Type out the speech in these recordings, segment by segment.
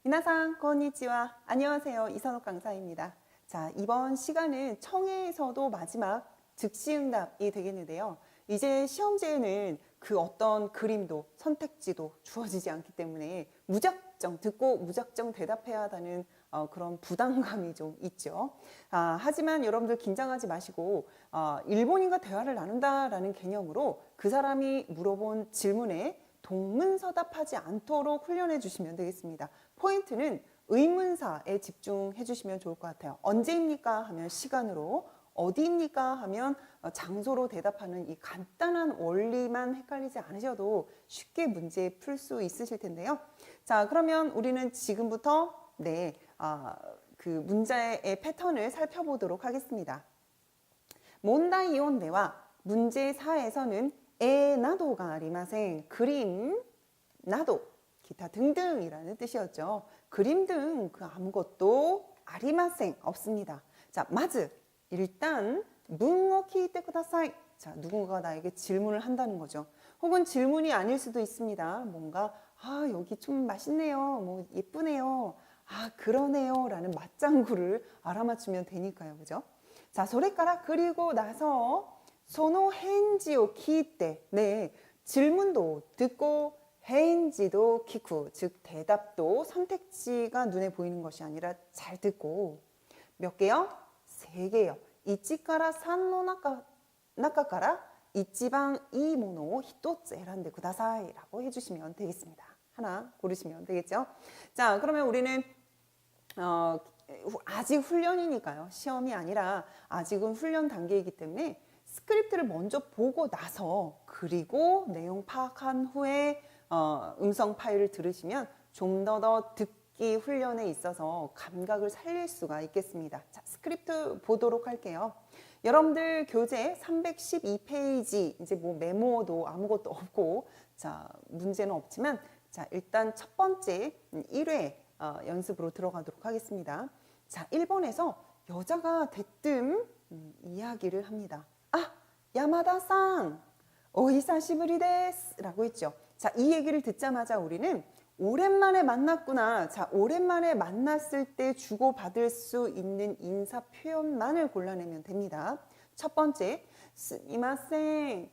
미나상, konnichiwa. 안녕하세요. 이선옥 강사입니다. 자, 이번 시간은 청해에서도 마지막 즉시응답이 되겠는데요. 이제 시험지에는 그 어떤 그림도 선택지도 주어지지 않기 때문에 무작정 듣고 무작정 대답해야 한다는 그런 부담감이 좀 있죠. 하지만 여러분들 긴장하지 마시고 일본인과 대화를 나눈다라는 개념으로 그 사람이 물어본 질문에 동문서답하지 않도록 훈련해 주시면 되겠습니다. 포인트는 의문사에 집중해 주시면 좋을 것 같아요. 언제입니까? 하면 시간으로, 어디입니까? 하면 장소로 대답하는 이 간단한 원리만 헷갈리지 않으셔도 쉽게 문제 풀 수 있으실 텐데요. 자, 그러면 우리는 지금부터 그 문제의 패턴을 살펴보도록 하겠습니다. 문다이 4대와 문제 4에서는 나도가 아리마생, 그림, 나도, 기타 등등이라는 뜻이었죠. 그림 등 그 아무것도 아리마생, 없습니다. 자, 마즈 일단 문어 키이테 쿠다사이. 자, 누군가가 나에게 질문을 한다는 거죠. 혹은 질문이 아닐 수도 있습니다. 뭔가 여기 좀 맛있네요. 뭐 예쁘네요. 그러네요. 라는 맞장구를 알아맞추면 되니까요. 그죠? 자, 소레까라 그리고 나서 소노 헨지오 키이테. 네, 질문도 듣고 헨지도 키쿠, 즉 대답도 선택지가 눈에 보이는 것이 아니라 잘 듣고 몇 개요? 3개요. 이치카라 산노 나카카라 이치방 이 모노 히토츠 에란데 쿠다사이 라고 해주시면 되겠습니다. 하나 고르시면 되겠죠? 자, 그러면 우리는 아직 훈련이니까요. 시험이 아니라 아직은 훈련 단계이기 때문에 스크립트를 먼저 보고 나서 그리고 내용 파악한 후에 음성 파일을 들으시면 좀 더 듣기 훈련에 있어서 감각을 살릴 수가 있겠습니다. 자, 스크립트 보도록 할게요. 여러분들 교재 312페이지 이제 뭐 메모도 아무것도 없고 자, 문제는 없지만 자, 일단 첫 번째 1회 연습으로 들어가도록 하겠습니다. 자, 1번에서 여자가 대뜸 이야기를 합니다. 야마다さん, 오히사시부리 데스 라고 했죠. 자, 이 얘기를 듣자마자 우리는 오랜만에 만났구나. 자, 오랜만에 만났을 때 주고받을 수 있는 인사 표현만을 골라내면 됩니다. 첫 번째, 스미마셍,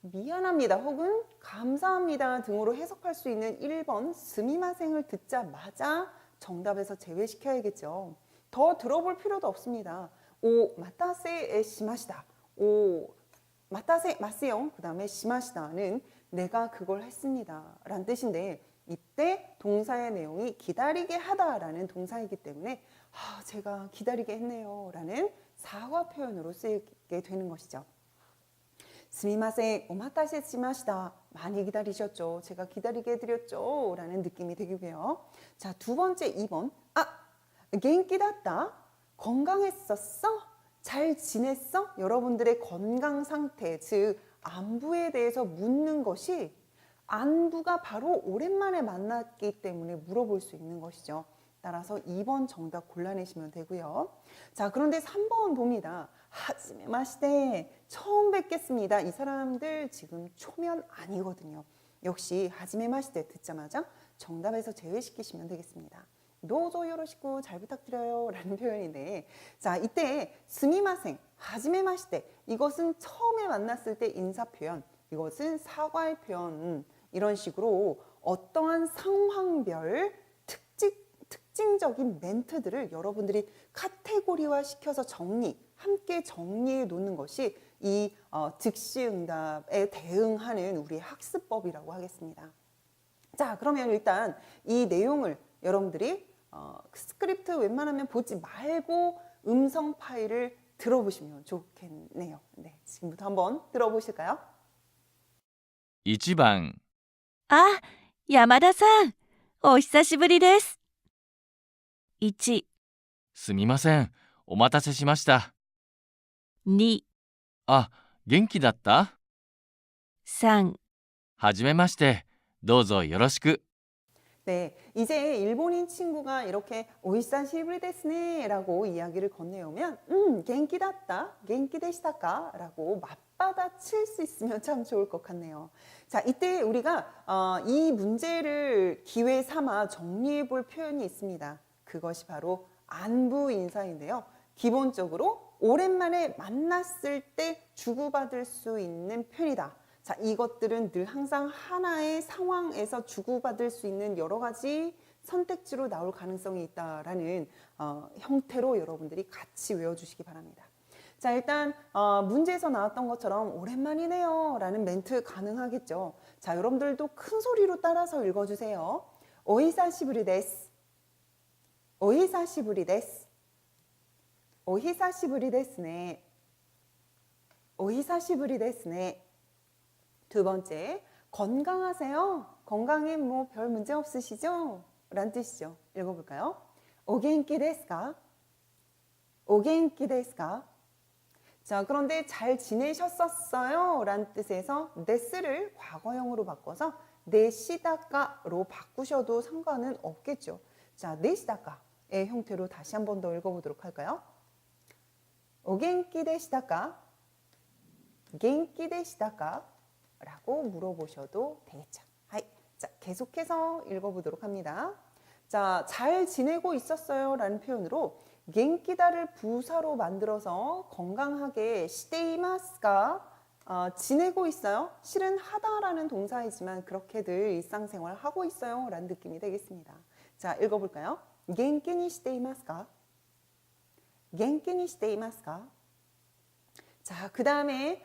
미안합니다 혹은 감사합니다 등으로 해석할 수 있는 1번 스미마셍을 듣자마자 정답에서 제외시켜야겠죠. 더 들어볼 필요도 없습니다. 오 마타세 시마시다. 오 마타세 마세요. 그 다음에 시마시다는 내가 그걸 했습니다 라는 뜻인데 이때 동사의 내용이 기다리게 하다 라는 동사이기 때문에 제가 기다리게 했네요 라는 사과 표현으로 쓰이게 되는 것이죠. 스미마셍 오마타세 시마시다. 많이 기다리셨죠. 제가 기다리게 해드렸죠 라는 느낌이 되고요. 자, 두 번째 2번 겐키다tta? 건강했었어? 잘 지냈어? 여러분들의 건강 상태, 즉 안부에 대해서 묻는 것이 안부가 바로 오랜만에 만났기 때문에 물어볼 수 있는 것이죠. 따라서 2번 정답 골라내시면 되고요. 자, 그런데 3번 봅니다. 하지메마시테, 처음 뵙겠습니다. 이 사람들 지금 초면 아니거든요. 역시 하지메마시테 듣자마자 정답에서 제외시키시면 되겠습니다. 도저 요로시쿠 잘 부탁드려요 라는 표현인데 자, 이때 스미마셍, 하지메마시테 이것은 처음에 만났을 때 인사 표현, 이것은 사과의 표현 이런 식으로 어떠한 상황별 특징적인 멘트들을 여러분들이 카테고리화 시켜서 함께 정리해 놓는 것이 이 즉시응답에 대응하는 우리의 학습법이라고 하겠습니다. 자, 그러면 일단 이 내용을 여러분들이 스크립트 웬만하면 보지 말고 음성 파일을 들어보시면 좋겠네요. 네, 지금부터 한번 들어보실까요? 1番山田さん、お久しぶりです。1、すみません、お待たせしました。2、元気だった？ 3、はじめまして、どうぞよろしく。 네, 이제 일본인 친구가 이렇게 오이사시부리 데스네 라고 이야기를 건네오면 겐키 다tta, 겐키 데시타까 라고 맞받아칠 수 있으면 참 좋을 것 같네요. 자, 이때 우리가 이 문제를 기회 삼아 정리해 볼 표현이 있습니다. 그것이 바로 안부 인사인데요. 기본적으로 오랜만에 만났을 때 주고받을 수 있는 표현이다. 자, 이것들은 늘 항상 하나의 상황에서 주고받을 수 있는 여러 가지 선택지로 나올 가능성이 있다라는 형태로 여러분들이 같이 외워주시기 바랍니다. 자, 일단 문제에서 나왔던 것처럼 오랜만이네요 라는 멘트 가능하겠죠. 자, 여러분들도 큰 소리로 따라서 읽어주세요. 오히사시부리 데스. 오히사시부리 데스. 오히사시부리 데스네. 오히사시부리 데스네. 두 번째, 건강하세요. 건강에 뭐 별 문제 없으시죠? 라는 뜻이죠. 읽어볼까요? 오겐키 데스까? 오겐키 데스까? 자, 그런데 잘 지내셨었어요? 라는 뜻에서 데스를 과거형으로 바꿔서 네시다까로 바꾸셔도 상관은 없겠죠. 자, 네시다까의 형태로 다시 한 번 더 읽어보도록 할까요? 오겐키 데시다까? 겐키 데시다까? 라고 물어보셔도 되겠죠. 하이. 자, 계속해서 읽어보도록 합니다. 자, 잘 지내고 있었어요 라는 표현으로 겐키다를 부사로 만들어서 건강하게 시데이마스가 지내고 있어요. 실은 하다라는 동사이지만 그렇게들 일상생활 하고 있어요 라는 느낌이 되겠습니다. 자, 읽어볼까요? 겐키니 시데이마스까? 겐키니 시데이마스까? 자, 그 다음에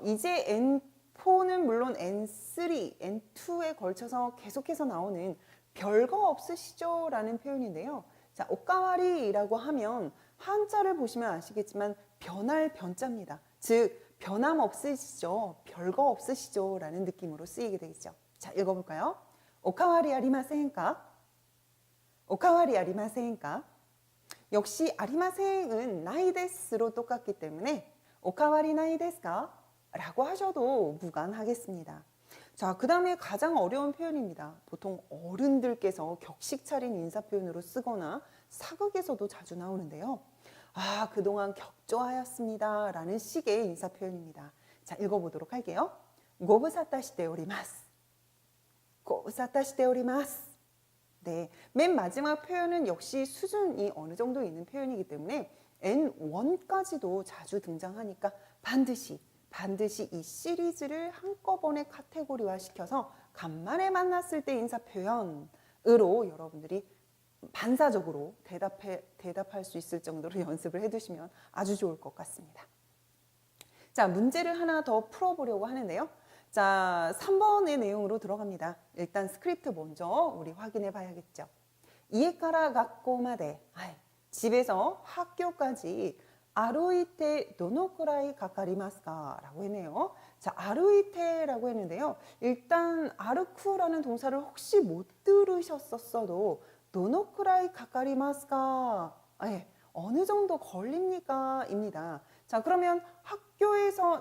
이제 N4는 물론 N3, N2에 걸쳐서 계속해서 나오는 별거 없으시죠? 라는 표현인데요. 자, 오카와리라고 하면 한자를 보시면 아시겠지만 변할 변자입니다. 즉, 변함 없으시죠? 별거 없으시죠? 라는 느낌으로 쓰이게 되겠죠. 자, 읽어볼까요? 오카와리 아리마센까? 오카와리 아리마센까? 역시 아리마센은 나이데스로 똑같기 때문에 오카와리 나이데스까? 라고 하셔도 무관하겠습니다. 자, 그 다음에 가장 어려운 표현입니다. 보통 어른들께서 격식 차린 인사 표현으로 쓰거나 사극에서도 자주 나오는데요. 아, 그동안 격조하였습니다 라는 식의 인사 표현입니다. 자, 읽어보도록 할게요. 고부사타시테 오리마스. 고부사타시테 오리마스. 네, 맨 마지막 표현은 역시 수준이 어느 정도 있는 표현이기 때문에 N1까지도 자주 등장하니까 반드시 이 시리즈를 한꺼번에 카테고리화 시켜서 간만에 만났을 때 인사 표현으로 여러분들이 반사적으로 대답할 수 있을 정도로 연습을 해두시면 아주 좋을 것 같습니다. 자, 문제를 하나 더 풀어보려고 하는데요. 자, 3번의 내용으로 들어갑니다. 일단 스크립트 먼저 우리 확인해 봐야겠죠. 이에카라 학교마데, 집에서 학교까지 아루이테 도노쿠라이 가까리마스까? 라고 했네요. 자, 아루이테라고 했는데요. 일단 아르쿠라는 동사를 혹시 못 들으셨었어도 도노쿠라이 가까리마스까? 어느 정도 걸립니까? 입니다. 자, 그러면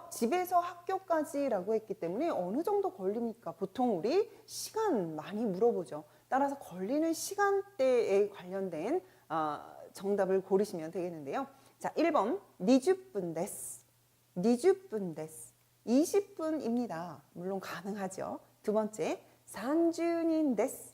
집에서 학교까지라고 했기 때문에 어느 정도 걸립니까? 보통 우리 시간 많이 물어보죠. 따라서 걸리는 시간대에 관련된 정답을 고르시면 되겠는데요. 자, 1번 20분 데스. 20분 데스. 20분입니다. 물론 가능하죠. 두 번째 30인 데스.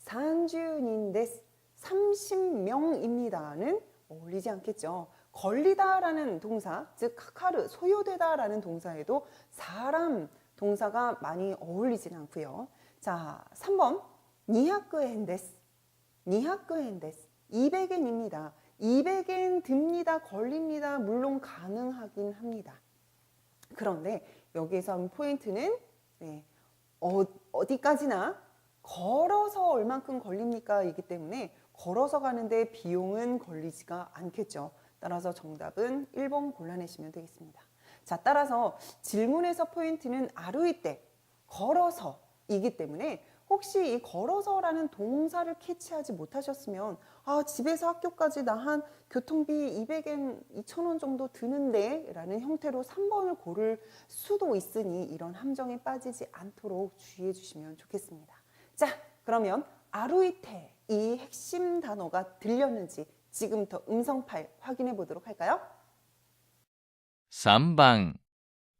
30인 데스. 30명입니다는 어울리지 않겠죠. 걸리다라는 동사, 즉 카카르, 소요되다라는 동사에도 사람 동사가 많이 어울리진 않고요. 자, 3번 200엔 데스. 200엔 데스. 200엔입니다. 200엔 듭니다. 걸립니다. 물론 가능하긴 합니다. 그런데 여기에서 포인트는 어디까지나 걸어서 얼만큼 걸립니까? 이기 때문에 걸어서 가는데 비용은 걸리지가 않겠죠. 따라서 정답은 1번 골라내시면 되겠습니다. 자, 따라서 질문에서 포인트는 아루이때, 걸어서이기 때문에 혹시 이 걸어서라는 동사를 캐치하지 못하셨으면 집에서 학교까지 나 한 교통비 200엔 2,000원 정도 드는데 라는 형태로 3번을 고를 수도 있으니 이런 함정에 빠지지 않도록 주의해 주시면 좋겠습니다. 자, 그러면 아루이테 이 핵심 단어가 들렸는지 지금부터 음성 파일 확인해 보도록 할까요? 3番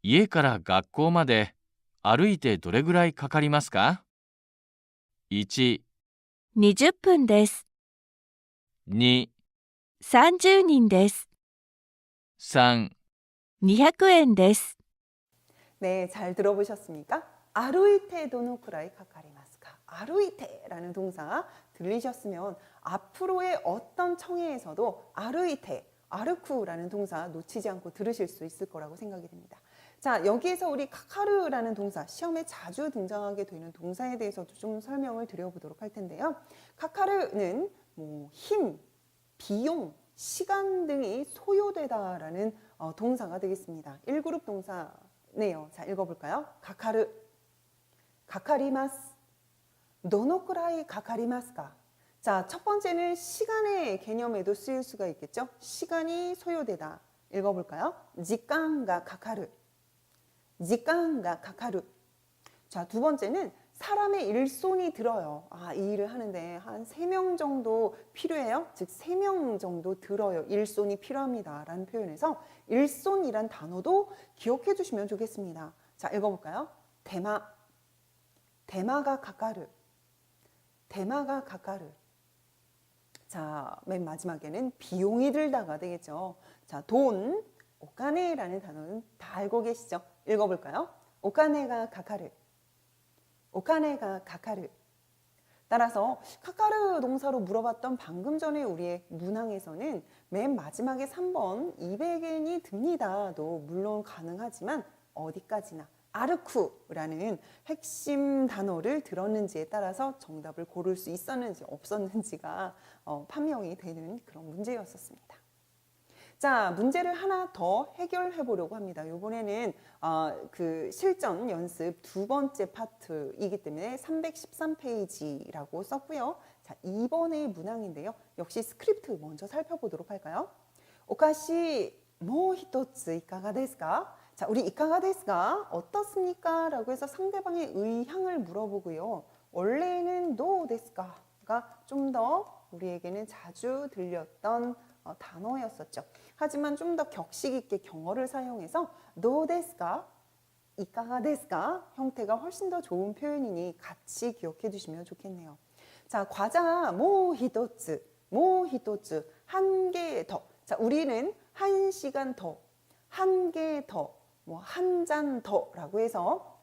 家から学校まで歩いてどれぐらいかかりますか？ 1、 20分です。 2、 30人です。 3、 200円です。 네, 잘 들어보셨습니까? 아루이테 도노쿠라이 카카리마스까? 아루이테라는 동사 들리셨으면 앞으로의 어떤 청해에서도 아루이테, 아르쿠라는 동사 놓치지 않고 들으실 수 있을 거라고 생각이 됩니다. 자, 여기에서 우리 카카르라는 동사, 시험에 자주 등장하게 되는 동사에 대해서도 좀 설명을 드려보도록 할 텐데요. 카카르는 힘, 비용, 시간 등이 소요되다라는 동사가 되겠습니다. 1그룹 동사네요. 자, 읽어볼까요? 카카르, 카카리마스, 도노쿠라이 카카리마스까? 자, 첫 번째는 시간의 개념에도 쓰일 수가 있겠죠. 시간이 소요되다. 읽어볼까요? 지간가 카카르, 지간가 카카르. 자, 두 번째는 사람의 일손이 들어요. 이 일을 하는데 한 3명 정도 필요해요. 즉 3명 정도 들어요. 일손이 필요합니다. 라는 표현에서 일손이란 단어도 기억해 주시면 좋겠습니다. 자, 읽어볼까요? 대마가 카카르, 대마가 카카르. 자, 맨 마지막에는 비용이 들다가 되겠죠. 자, 돈, 오카네라는 단어는 다 알고 계시죠? 읽어볼까요? 오카네가 카카르, 오카네가 카카르. 따라서 카카르 동사로 물어봤던 방금 전에 우리의 문항에서는 맨 마지막에 3번 200엔이 듭니다도 물론 가능하지만 어디까지나 아르쿠라는 핵심 단어를 들었는지에 따라서 정답을 고를 수 있었는지 없었는지가 판명이 되는 그런 문제였었습니다. 자, 문제를 하나 더 해결해 보려고 합니다. 이번에는 그 실전 연습 두 번째 파트이기 때문에 313페이지라고 썼고요. 자, 2번의 문항인데요. 역시 스크립트 먼저 살펴보도록 할까요? 오카시 모 히토츠 이카가 데스까? 자, 우리 이카가 데스가 어떻습니까? 라고 해서 상대방의 의향을 물어보고요. 원래는 노 데스까가 좀 더 우리에게는 자주 들렸던 단어였었죠. 하지만 좀 더 격식 있게 경어를 사용해서 노 데스까? 이카가 데스까? 형태가 훨씬 더 좋은 표현이니 같이 기억해 주시면 좋겠네요. 자, 과자 모 히토츠, 모 히토츠 한 개 더. 자, 우리는 1시간 더, 한 개 더, 한 잔 더라고 해서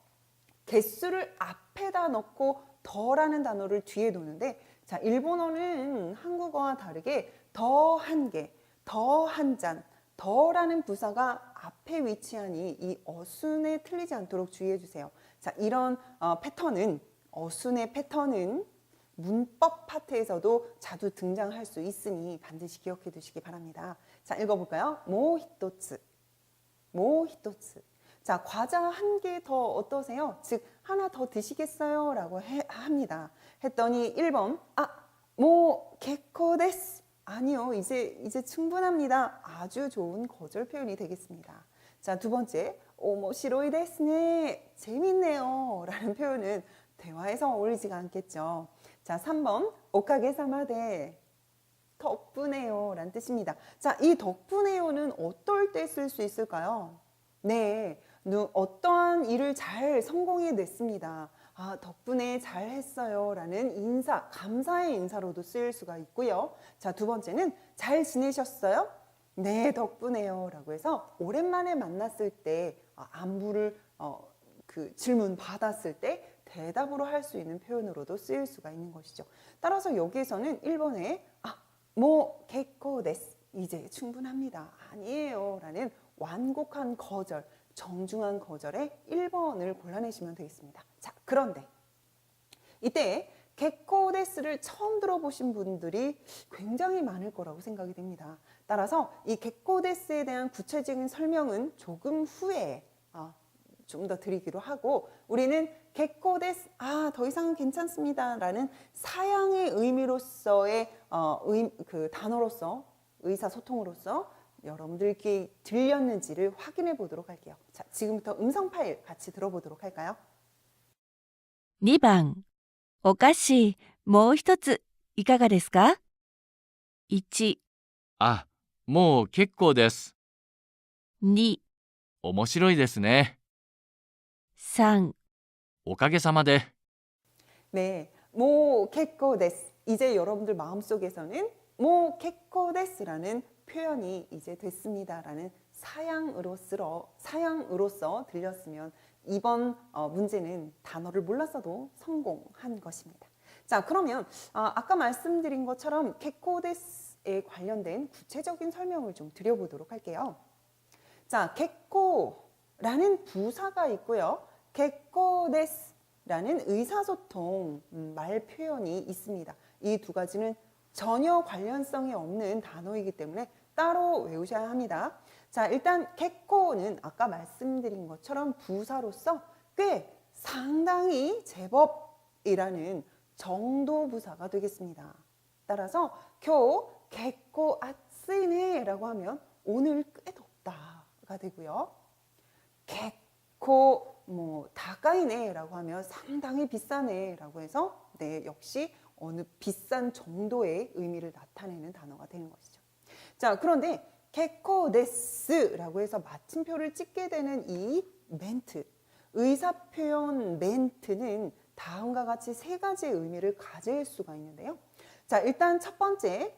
개수를 앞에다 넣고 더라는 단어를 뒤에 놓는데, 자, 일본어는 한국어와 다르게 더 한 개, 더 한 잔, 더라는 부사가 앞에 위치하니 이 어순에 틀리지 않도록 주의해 주세요. 자, 이런 패턴은, 어순의 패턴은 문법 파트에서도 자주 등장할 수 있으니 반드시 기억해 두시기 바랍니다. 자, 읽어볼까요? 모 히토츠, 모 히토츠. 자, 과자 한 개 더 어떠세요? 즉, 하나 더 드시겠어요? 라고 합니다. 했더니 1번, 모 개코 데스. 아니요, 이제 충분합니다. 아주 좋은 거절 표현이 되겠습니다. 자, 두 번째, 오모시로이 데스네. 재밌네요. 라는 표현은 대화에서 어울리지가 않겠죠. 자, 3번, 오카게사마데. 덕분에요. 라는 뜻입니다. 자, 이 덕분에요는 어떨 때 쓸 수 있을까요? 네, 어떠한 일을 잘 성공해냈습니다. 덕분에 잘했어요. 라는 인사, 감사의 인사로도 쓰일 수가 있고요. 자, 두 번째는 잘 지내셨어요? 네, 덕분에요. 라고 해서 오랜만에 만났을 때 안부를 그 질문 받았을 때 대답으로 할 수 있는 표현으로도 쓰일 수가 있는 것이죠. 따라서 여기에서는 1번에 모 개코 데스. 이제 충분합니다. 아니에요. 라는 완곡한 거절, 정중한 거절에 1번을 골라내시면 되겠습니다. 자, 그런데 이때 개코데스를 처음 들어보신 분들이 굉장히 많을 거라고 생각이 됩니다. 따라서 이 개코데스에 대한 구체적인 설명은 조금 후에 좀 더 드리기로 하고, 우리는 개코데스, 더 이상은 괜찮습니다. 라는 사양의 의미로서의 그 단어로서, 의사소통으로서 여러분들께 들렸는지를 확인해 보도록 할게요. 자, 지금부터 음성 파일 같이 들어보도록 할까요? 2番、お菓子もう一ついかがですか？ 1、もう結構です。 2、面白いですね。 3、おかげさまで。 네, 모 객고 데스. 이제 여러분들 마음속에서는 모 객고 데스라는 표현이 이제 됐습니다라는 사양으로서 들렸으면 이번 문제는 단어를 몰랐어도 성공한 것입니다. 자, 그러면 아까 말씀드린 것처럼 객고 데스에 관련된 구체적인 설명을 좀 드려보도록 할게요. 자, 객고라는 부사가 있고요. 객고 데스라는 의사소통 말 표현이 있습니다. 이 두 가지는 전혀 관련성이 없는 단어이기 때문에 따로 외우셔야 합니다. 자, 일단 객고는 아까 말씀드린 것처럼 부사로서 꽤 상당히 제법이라는 정도 부사가 되겠습니다. 따라서 교 객고 아쓰이네라고 하면 오늘 꽤 덥다가 되고요. 객고 다까이네라고 하면 상당히 비싸네라고 해서 네, 역시 어느 비싼 정도의 의미를 나타내는 단어가 되는 것이죠. 자, 그런데 객고 데스라고 해서 마침표를 찍게 되는 이 멘트, 의사표현 멘트는 다음과 같이 세 가지의 의미를 가질 수가 있는데요. 자, 일단 첫 번째,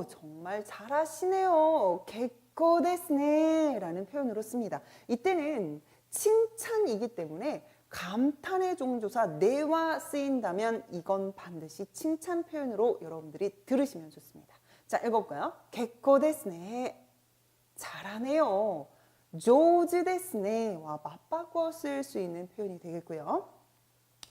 정말 잘하시네요. 객고 데스네 라는 표현으로 씁니다. 이때는 칭찬이기 때문에 감탄의 종조사 네와 쓰인다면 이건 반드시 칭찬 표현으로 여러분들이 들으시면 좋습니다. 자, 읽어볼까요? 객고 데스네. 잘하네요. 조즈 데스네와 맞바꿔 쓸 수 있는 표현이 되겠고요.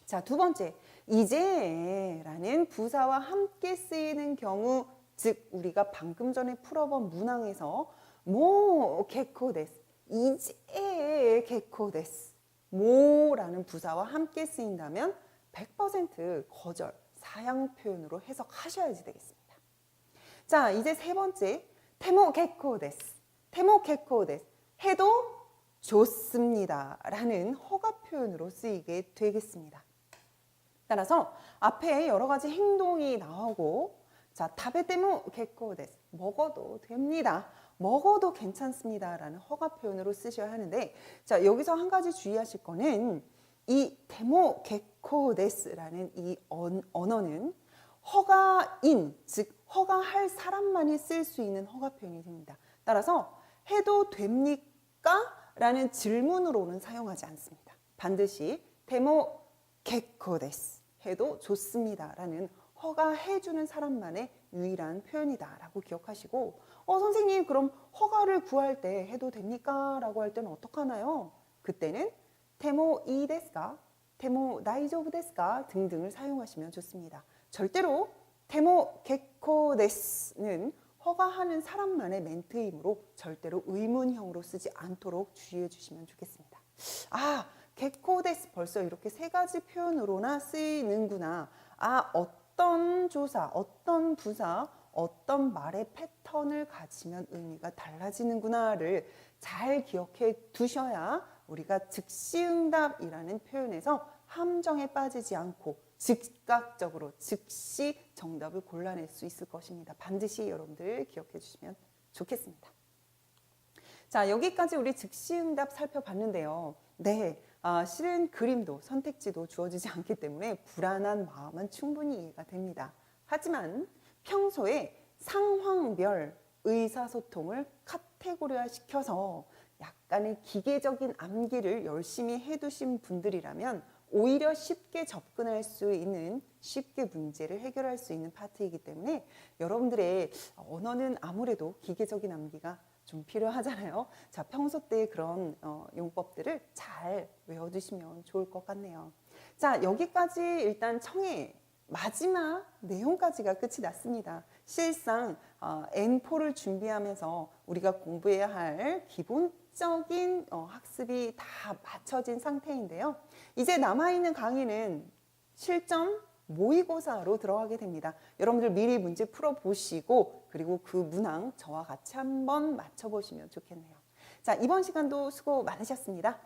자, 두 번째, 이제라는 부사와 함께 쓰이는 경우, 즉 우리가 방금 전에 풀어본 문항에서 모 객고 데스, 이제 객고 데스, 모라는 부사와 함께 쓰인다면 100% 거절, 사양 표현으로 해석하셔야지 되겠습니다. 자, 이제 세 번째, 테모 객고 데스, 테모 객고 데스, 해도 좋습니다 라는 허가 표현으로 쓰이게 되겠습니다. 따라서 앞에 여러 가지 행동이 나오고, 자, 타베테모 객고 데스, 먹어도 됩니다, 먹어도 괜찮습니다 라는 허가 표현으로 쓰셔야 하는데, 자, 여기서 한 가지 주의하실 거는 이 테모 객고 데스라는 이 언어는 허가인, 즉 허가할 사람만이 쓸 수 있는 허가 표현이 됩니다. 따라서 해도 됩니까? 라는 질문으로는 사용하지 않습니다. 반드시 테모 객고 데스, 해도 좋습니다 라는 허가해주는 사람만의 유일한 표현이다 라고 기억하시고, 선생님 그럼 허가를 구할 때 해도 됩니까? 라고 할 때는 어떡하나요? 그때는 테모 이 데스까? 테모 다이조부 데스까? 등등을 사용하시면 좋습니다. 절대로 테모 객고 데스는 허가하는 사람만의 멘트이므로 절대로 의문형으로 쓰지 않도록 주의해 주시면 좋겠습니다. 객고 데스 벌써 이렇게 세 가지 표현으로나 쓰이는구나. 어떤 조사, 어떤 부사, 어떤 말의 패턴을 가지면 의미가 달라지는구나를 잘 기억해 두셔야 우리가 즉시응답이라는 표현에서 함정에 빠지지 않고 즉각적으로 즉시 정답을 골라낼 수 있을 것입니다. 반드시 여러분들 기억해 주시면 좋겠습니다. 자, 여기까지 우리 즉시응답 살펴봤는데요. 네, 실은 그림도 선택지도 주어지지 않기 때문에 불안한 마음은 충분히 이해가 됩니다. 하지만 평소에 상황별 의사소통을 카테고리화 시켜서 약간의 기계적인 암기를 열심히 해두신 분들이라면 오히려 쉽게 접근할 수 있는, 쉽게 문제를 해결할 수 있는 파트이기 때문에 여러분들의 언어는 아무래도 기계적인 암기가 좀 필요하잖아요. 자, 평소 때 그런 용법들을 잘 외워두시면 좋을 것 같네요. 자, 여기까지 일단 청해 마지막 내용까지가 끝이 났습니다. 실상 N4를 준비하면서 우리가 공부해야 할 기본적인 학습이 다 마쳐진 상태인데요. 이제 남아있는 강의는 실전 모의고사로 들어가게 됩니다. 여러분들 미리 문제 풀어보시고 그리고 그 문항 저와 같이 한번 맞춰보시면 좋겠네요. 자, 이번 시간도 수고 많으셨습니다.